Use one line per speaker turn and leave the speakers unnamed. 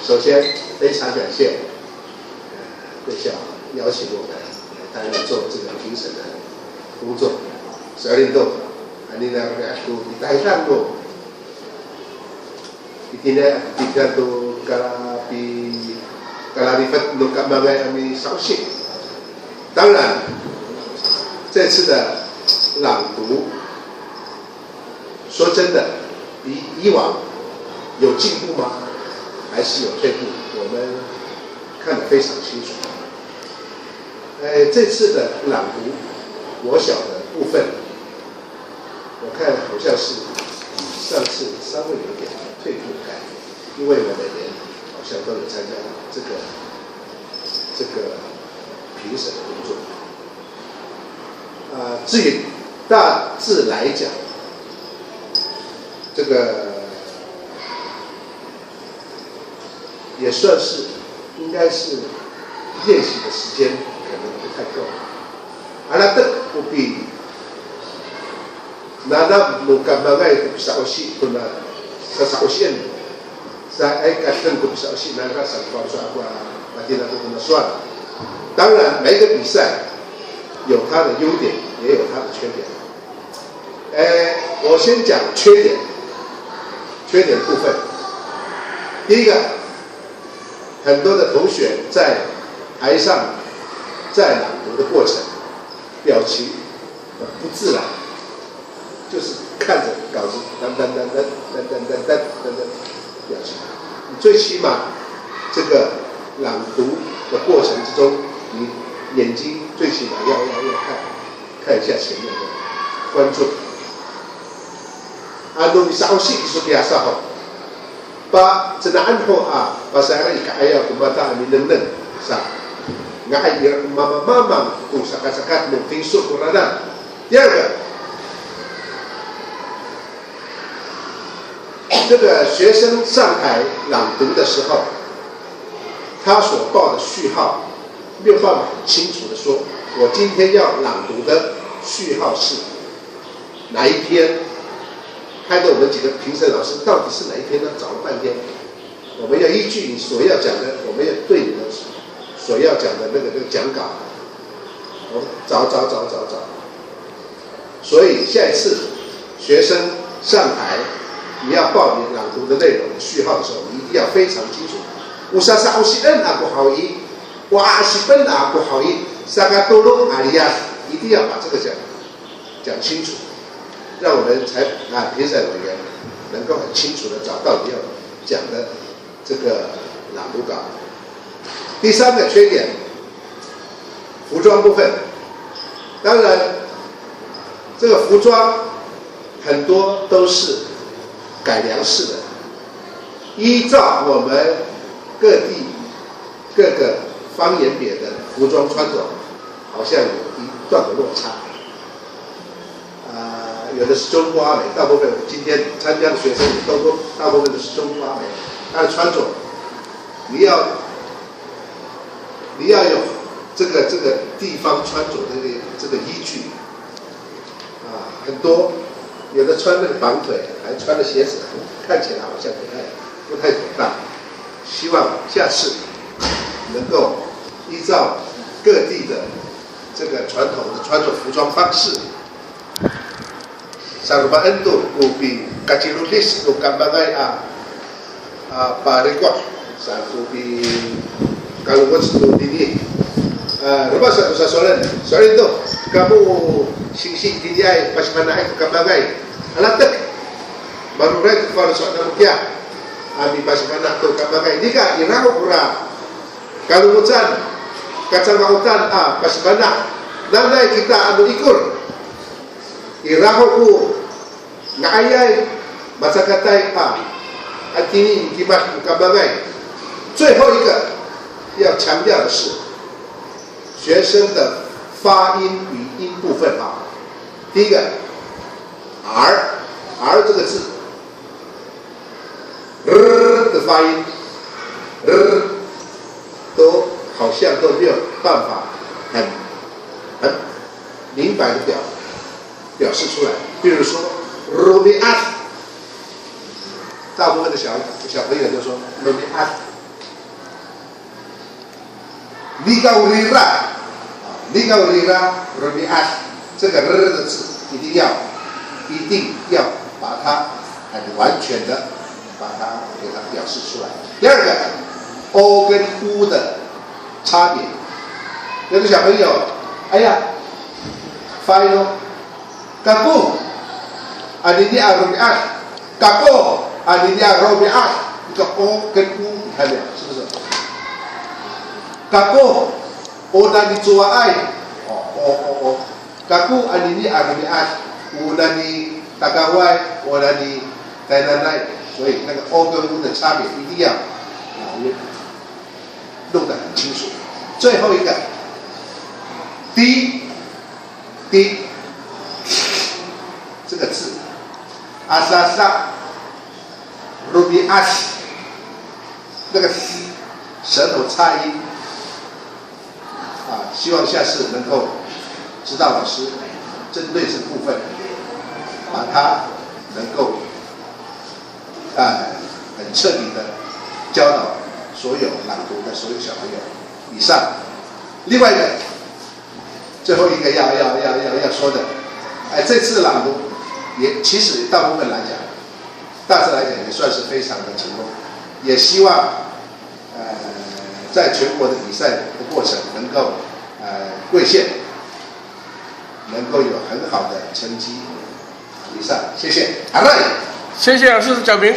首先非常感谢贵校邀请我们来担任做这个评审的工作。12度，ini nak aku ditayang tu. Itina tiga tu kalifat luka magai kami sausi。当然，这次的朗读，说真的，比以往有进步吗？还是有退步？我们看得非常清楚。这次的朗读，国小的部分，我看好像是比上次稍微有点退步感，因为我每年好像都有参加这个评审的工作。至于大致来讲，这个也算是应该是练习的时间可能不太够。alat upi nanam luka magai bisa osi kuna sa osian sa ai katan ku bisa osi naga sa kwa sa kwa patina ku kuna suan。当然，每个比赛有它的优点，也有它的缺点。我先讲缺点。缺点部分，第一个，很多的同学在台上在朗读的过程，表情不自然，就是看着稿子噔噔噔噔噔噔噔噔噔噔表情。你最起码这个朗读的过程之中，你眼睛最起码要看一下前面的观众。Ano isausi isu biasa ho. Pa cenaan ho pasara ikaya kumata amineng sa ngai mama ku sakat-sakat mungkin syukurana. 第二个，这个学生上台朗读的时候，他所报的序号没有办法很清楚的说，我今天要朗读的序号是哪一篇。看到我们几个评审老师到底是哪一篇呢？找了半天，我们要依据你所要讲的，我们要对你的所要讲的那个讲稿，我找。所以下一次学生上台，你要报你朗读的内容序号的时候，你一定要非常清楚。Usasa usian aku hawi, wa asiban aku hawi, sagatulung alias， 一定要把这个讲清楚。让我们评审委员能够很清楚的找到你要讲的这个朗读稿。第三个缺点，服装部分。当然，这个服装很多都是改良式的，依照我们各个方言别的服装穿着，好像有一段的落差。有的是中国阿美，大部分今天参加的学生也都大部分都是中国阿美。他的穿着，你要有这个地方穿着的这个依据很多有的穿那个绑腿，还穿的鞋子，看起来好像不太妥当。希望下次能够依照各地的这个传统的穿着服装方式。Sa rumaan to, ubi kacilulis to kambangay parikwa sa ubi kaluwats to dini. Rumah sa solen to, kamu sing dini ay pasimanahay to kambangay. Alatak, maruray to para sa namukya. Ami pasimanak to kambangay. Di ka, iraw ura. Kaluwatsan, kacangautan pasimanak. Nanay kita ikur. Iraw ko ngayay matsakatay atini kimat kabangay。最后一个要强调的是学生的发音语音部分第一个 R 这个字的发音都好像都没有办法很明白的表示出来。比如说 Rubiat 大部分的小朋友就说罗比安，你高里拉，你高里拉罗比安，这个日的字一定要把它很完全的把它给它表示出来。第二个 ，o 跟 u 的差别，有的小朋友，哎呀，发音哦，嘎布，啊你阿罗比安，嘎布，啊你阿罗比安，这个 o 跟 u 你看没有？是不是？嘎布，o 那你做爱，哦，嘎布啊你阿罗比安，u 那你大家外，我那你在那来，所以那个 o 跟 u 的差别一定要弄得很清楚。最后一个 d 这个字，阿萨萨，ruby as， 那个舌头擦音啊，希望下次能够指导老师针对这部分，把它能够很彻底的教导所有朗读的所有小朋友。以上，另外一个，最后一个要说的，这次朗读也其实大部分来讲，大致来讲也算是非常的成功，也希望在全国的比赛的过程能够贵县能够有很好的成绩。以上，谢谢。好嘞，
谢谢老师的讲评。